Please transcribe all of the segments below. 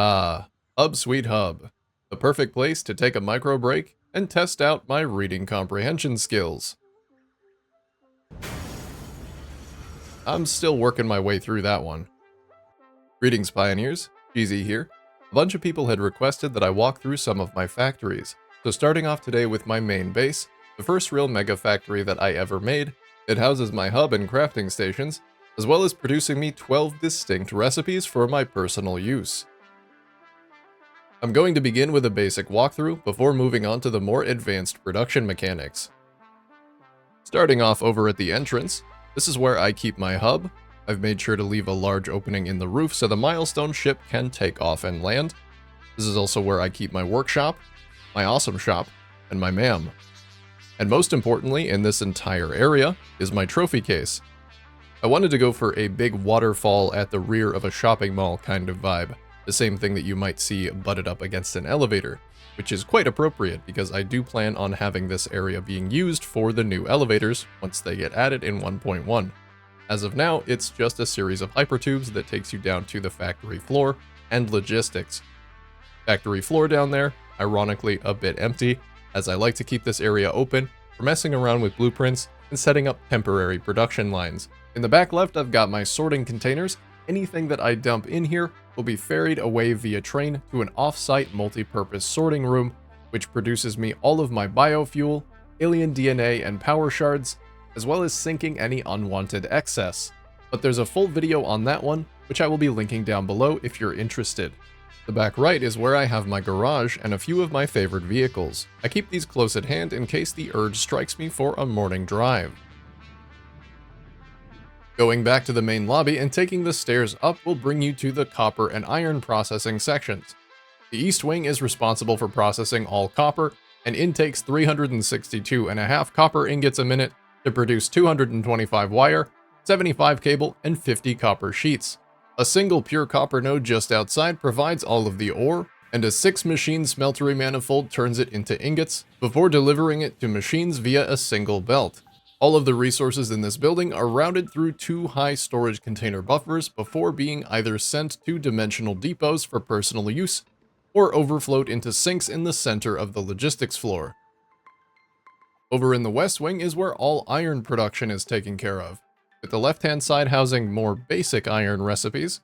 Ah, Hub Sweet Hub, the perfect place to take a micro break and test out my reading comprehension skills. I'm still working my way through that one. Greetings, Pioneers. Cheesy here. A bunch of people had requested that I walk through some of my factories, so starting off today with my main base, the first real mega factory that I ever made. It houses my hub and crafting stations, as well as producing me 12 distinct recipes for my personal use. I'm going to begin with a basic walkthrough before moving on to the more advanced production mechanics. Starting off over at the entrance, this is where I keep my hub. I've made sure to leave a large opening in the roof so the milestone ship can take off and land. This is also where I keep my workshop, my awesome shop, and my ma'am. And most importantly in this entire area is my trophy case. I wanted to go for a big waterfall at the rear of a shopping mall kind of vibe. The same thing that you might see butted up against an elevator, which is quite appropriate because I do plan on having this area being used for the new elevators once they get added in 1.1. As of now, it's just a series of hypertubes that takes you down to the factory floor and logistics. Factory floor down there, ironically a bit empty, as I like to keep this area open for messing around with blueprints and setting up temporary production lines. In the back left, I've got my sorting containers. Anything that I dump in here will be ferried away via train to an off-site multi-purpose sorting room, which produces me all of my biofuel, alien DNA, and power shards, as well as sinking any unwanted excess. But there's a full video on that one, which I will be linking down below if you're interested. The back right is where I have my garage and a few of my favorite vehicles. I keep these close at hand in case the urge strikes me for a morning drive. Going back to the main lobby and taking the stairs up will bring you to the copper and iron processing sections. The east wing is responsible for processing all copper and intakes 362.5 copper ingots a minute to produce 225 wire, 75 cable, and 50 copper sheets. A single pure copper node just outside provides all of the ore, and a 6-machine smeltery manifold turns it into ingots before delivering it to machines via a single belt. All of the resources in this building are routed through 2 high storage container buffers before being either sent to dimensional depots for personal use or overflowed into sinks in the center of the logistics floor. Over in the west wing is where all iron production is taken care of, with the left-hand side housing more basic iron recipes,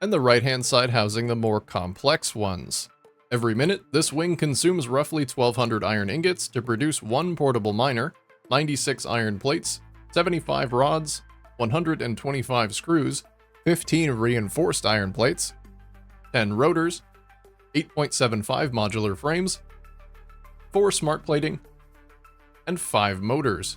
and the right-hand side housing the more complex ones. Every minute, this wing consumes roughly 1,200 iron ingots to produce 1 portable miner, 96 iron plates, 75 rods, 125 screws, 15 reinforced iron plates, 10 rotors, 8.75 modular frames, 4 smart plating, and 5 motors.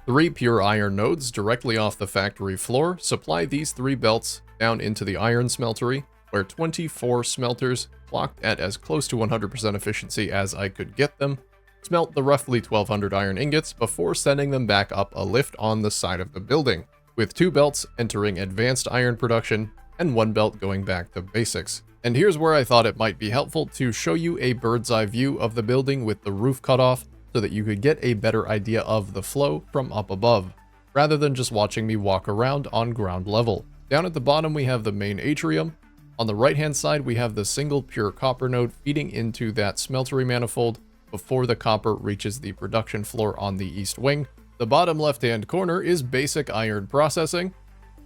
3 pure iron nodes directly off the factory floor supply these 3 belts down into the iron smeltery, where 24 smelters, clocked at as close to 100% efficiency as I could get them, smelt the roughly 1,200 iron ingots before sending them back up a lift on the side of the building, with 2 belts entering advanced iron production and 1 belt going back to basics. And here's where I thought it might be helpful to show you a bird's eye view of the building with the roof cut off so that you could get a better idea of the flow from up above, rather than just watching me walk around on ground level. Down at the bottom we have the main atrium. On the right hand side we have the single pure copper node feeding into that smeltery manifold before the copper reaches the production floor on the east wing. The bottom left-hand corner is basic iron processing,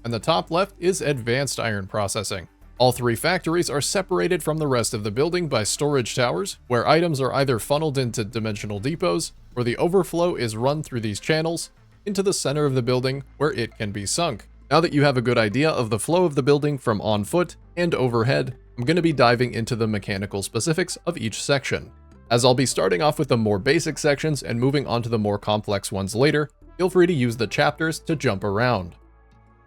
and the top left is advanced iron processing. All 3 factories are separated from the rest of the building by storage towers, where items are either funneled into dimensional depots, or the overflow is run through these channels into the center of the building where it can be sunk. Now that you have a good idea of the flow of the building from on foot and overhead, I'm going to be diving into the mechanical specifics of each section. As I'll be starting off with the more basic sections and moving on to the more complex ones later, feel free to use the chapters to jump around.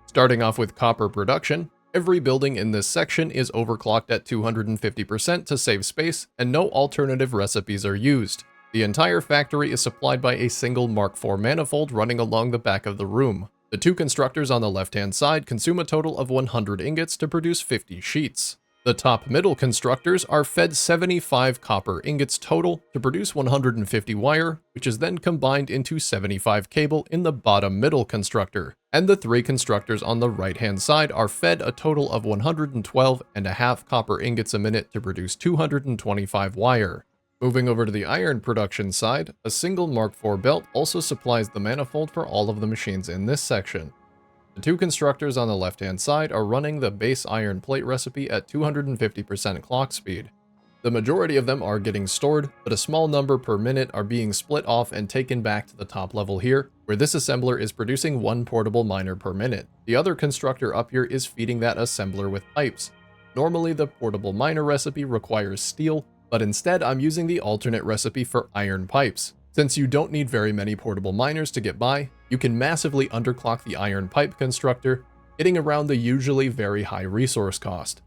Starting off with copper production, every building in this section is overclocked at 250% to save space, and no alternative recipes are used. The entire factory is supplied by a single Mark IV manifold running along the back of the room. The 2 constructors on the left-hand side consume a total of 100 ingots to produce 50 sheets. The top middle constructors are fed 75 copper ingots total to produce 150 wire, which is then combined into 75 cable in the bottom middle constructor. And the 3 constructors on the right hand side are fed a total of 112.5 copper ingots a minute to produce 225 wire. Moving over to the iron production side, a single Mark IV belt also supplies the manifold for all of the machines in this section. The 2 constructors on the left-hand side are running the base iron plate recipe at 250% clock speed. The majority of them are getting stored, but a small number per minute are being split off and taken back to the top level here, where this assembler is producing 1 portable miner per minute. The other constructor up here is feeding that assembler with pipes. Normally the portable miner recipe requires steel, but instead I'm using the alternate recipe for iron pipes. Since you don't need very many portable miners to get by, you can massively underclock the iron pipe constructor, getting around the usually very high resource cost.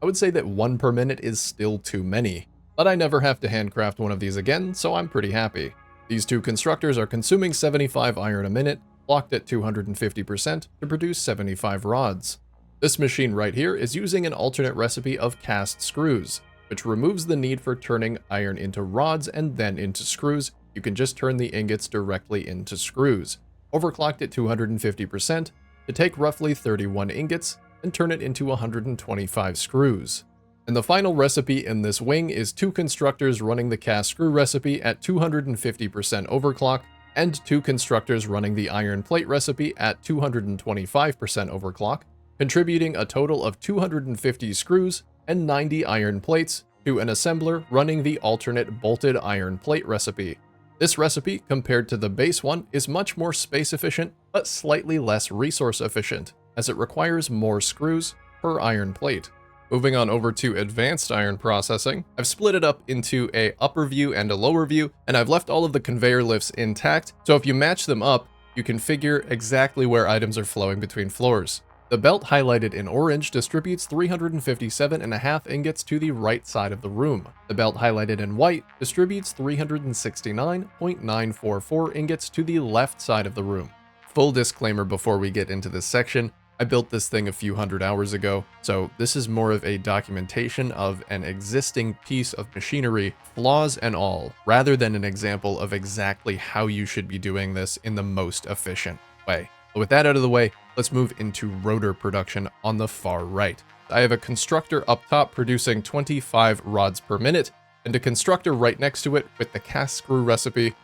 I would say that 1 per minute is still too many, but I never have to handcraft one of these again, so I'm pretty happy. These 2 constructors are consuming 75 iron a minute, locked at 250% to produce 75 rods. This machine right here is using an alternate recipe of cast screws, which removes the need for turning iron into rods and then into screws. You can just turn the ingots directly into screws, overclocked at 250% to take roughly 31 ingots and turn it into 125 screws. And the final recipe in this wing is 2 constructors running the cast screw recipe at 250% overclock and 2 constructors running the iron plate recipe at 225% overclock, contributing a total of 250 screws and 90 iron plates to an assembler running the alternate bolted iron plate recipe. This recipe, compared to the base one, is much more space efficient, but slightly less resource efficient, as it requires more screws per iron plate. Moving on over to advanced iron processing, I've split it up into a upper view and a lower view, and I've left all of the conveyor lifts intact, so if you match them up, you can figure exactly where items are flowing between floors. The belt highlighted in orange distributes 357.5 ingots to the right side of the room. The belt highlighted in white distributes 369.944 ingots to the left side of the room. Full disclaimer before we get into this section, I built this thing a few hundred hours ago, so this is more of a documentation of an existing piece of machinery, flaws and all, rather than an example of exactly how you should be doing this in the most efficient way. But with that out of the way, let's move into rotor production on the far right. I have a constructor up top producing 25 rods per minute, and a constructor right next to it with the cast screw recipe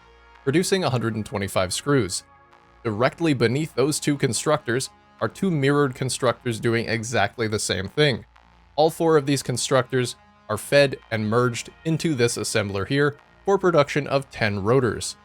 producing 125 screws. Directly beneath those 2 constructors are 2 mirrored constructors doing exactly the same thing. All 4 of these constructors are fed and merged into this assembler here for production of 10 rotors.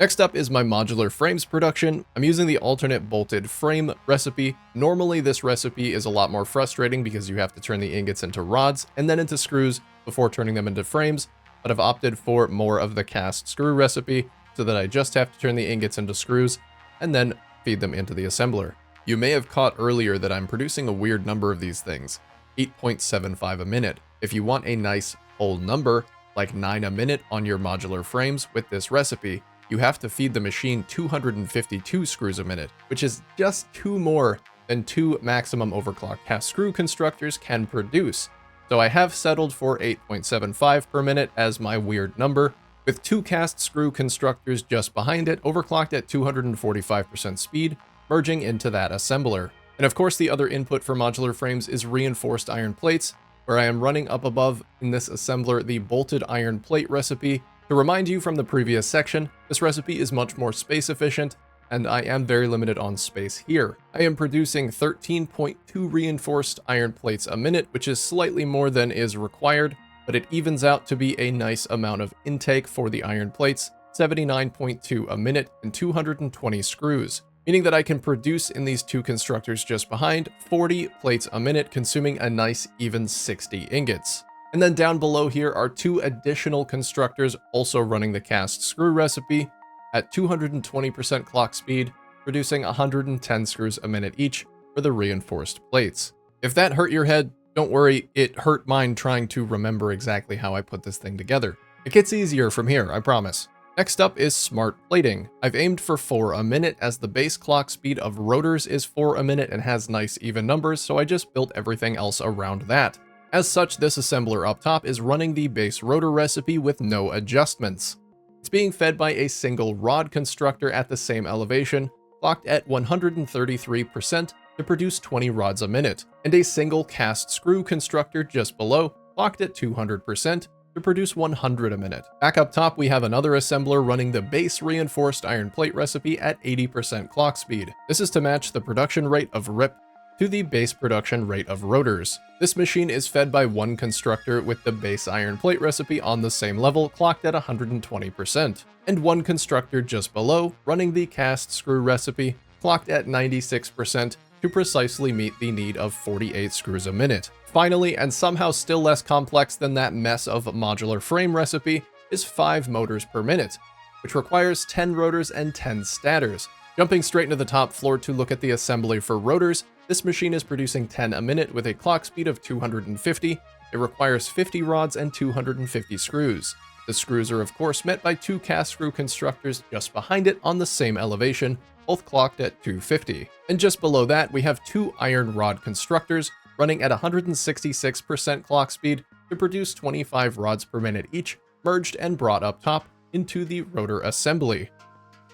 Next up is my modular frames production. I'm using the alternate bolted frame recipe. Normally this recipe is a lot more frustrating because you have to turn the ingots into rods and then into screws before turning them into frames, but I've opted for more of the cast screw recipe so that I just have to turn the ingots into screws and then feed them into the assembler. You may have caught earlier that I'm producing a weird number of these things, 8.75 a minute. If you want a nice whole number, like 9 a minute on your modular frames with this recipe, you have to feed the machine 252 screws a minute, which is just 2 more than 2 maximum overclock cast screw constructors can produce. So I have settled for 8.75 per minute as my weird number, with 2 cast screw constructors just behind it, overclocked at 245% speed, merging into that assembler. And of course the other input for modular frames is reinforced iron plates, where I am running up above in this assembler the bolted iron plate recipe. To remind you from the previous section, this recipe is much more space efficient, and I am very limited on space here. I am producing 13.2 reinforced iron plates a minute, which is slightly more than is required, but it evens out to be a nice amount of intake for the iron plates, 79.2 a minute and 220 screws, meaning that I can produce in these 2 constructors just behind 40 plates a minute, consuming a nice even 60 ingots. And then down below here are 2 additional constructors also running the cast screw recipe at 220% clock speed, producing 110 screws a minute each for the reinforced plates. If that hurt your head, don't worry, it hurt mine trying to remember exactly how I put this thing together. It gets easier from here, I promise. Next up is smart plating. I've aimed for 4 a minute as the base clock speed of rotors is 4 a minute and has nice even numbers, so I just built everything else around that. As such, this assembler up top is running the base rotor recipe with no adjustments. It's being fed by a single rod constructor at the same elevation, clocked at 133% to produce 20 rods a minute, and a single cast screw constructor just below, clocked at 200% to produce 100 a minute. Back up top, we have another assembler running the base reinforced iron plate recipe at 80% clock speed. This is to match the production rate of RIP to the base production rate of rotors. This machine is fed by one constructor with the base iron plate recipe on the same level, clocked at 120%, and one constructor just below, running the cast screw recipe, clocked at 96% to precisely meet the need of 48 screws a minute. Finally, and somehow still less complex than that mess of modular frame recipe, is 5 motors per minute, which requires 10 rotors and 10 stators. Jumping straight into the top floor to look at the assembly for rotors, this machine is producing 10 a minute with a clock speed of 250. It requires 50 rods and 250 screws. The screws are of course met by 2 cast screw constructors just behind it on the same elevation, both clocked at 250. And just below that, we have 2 iron rod constructors running at 166% clock speed to produce 25 rods per minute each, merged and brought up top into the rotor assembly.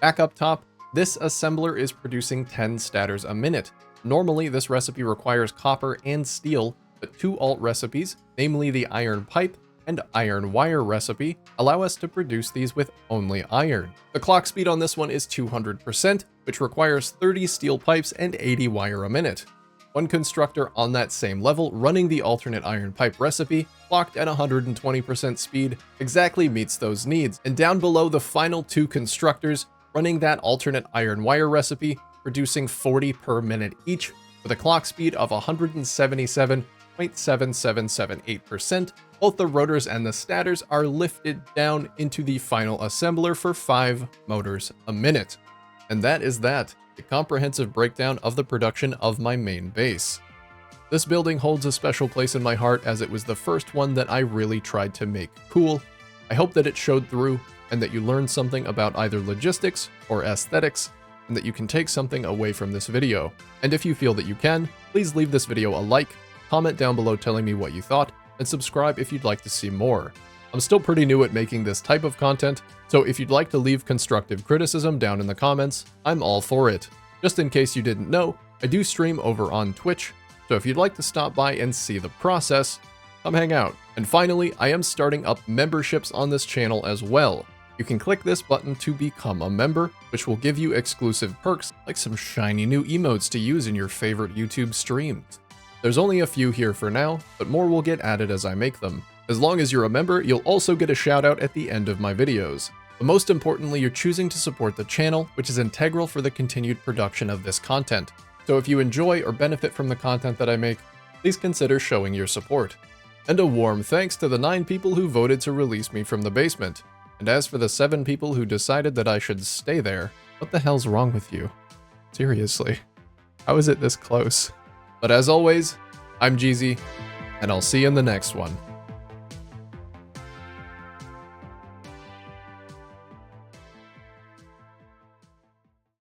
Back up top, this assembler is producing 10 stators a minute. Normally, this recipe requires copper and steel, but 2 alt recipes, namely the iron pipe and iron wire recipe, allow us to produce these with only iron. The clock speed on this one is 200%, which requires 30 steel pipes and 80 wire a minute. One constructor on that same level running the alternate iron pipe recipe, clocked at 120% speed, exactly meets those needs. And down below, the final 2 constructors running that alternate iron wire recipe, producing 40 per minute each, with a clock speed of 177.7778%. Both the rotors and the stators are lifted down into the final assembler for 5 motors a minute. And that is that, a comprehensive breakdown of the production of my main base. This building holds a special place in my heart as it was the first one that I really tried to make cool. I hope that it showed through and that you learned something about either logistics or aesthetics, and that you can take something away from this video. And if you feel that you can, please leave this video a like, comment down below telling me what you thought, and subscribe if you'd like to see more. I'm still pretty new at making this type of content, so if you'd like to leave constructive criticism down in the comments, I'm all for it. Just in case you didn't know, I do stream over on Twitch, so if you'd like to stop by and see the process, come hang out. And finally, I am starting up memberships on this channel as well. You can click this button to become a member, which will give you exclusive perks like some shiny new emotes to use in your favorite YouTube streams. There's only a few here for now, but more will get added as I make them. As long as you're a member, you'll also get a shout out at the end of my videos. But most importantly, you're choosing to support the channel, which is integral for the continued production of this content. So if you enjoy or benefit from the content that I make, please consider showing your support. And a warm thanks to the 9 people who voted to release me from the basement. And as for the 7 people who decided that I should stay there, what the hell's wrong with you? Seriously, how is it this close? But as always, I'm Jeezy, and I'll see you in the next one.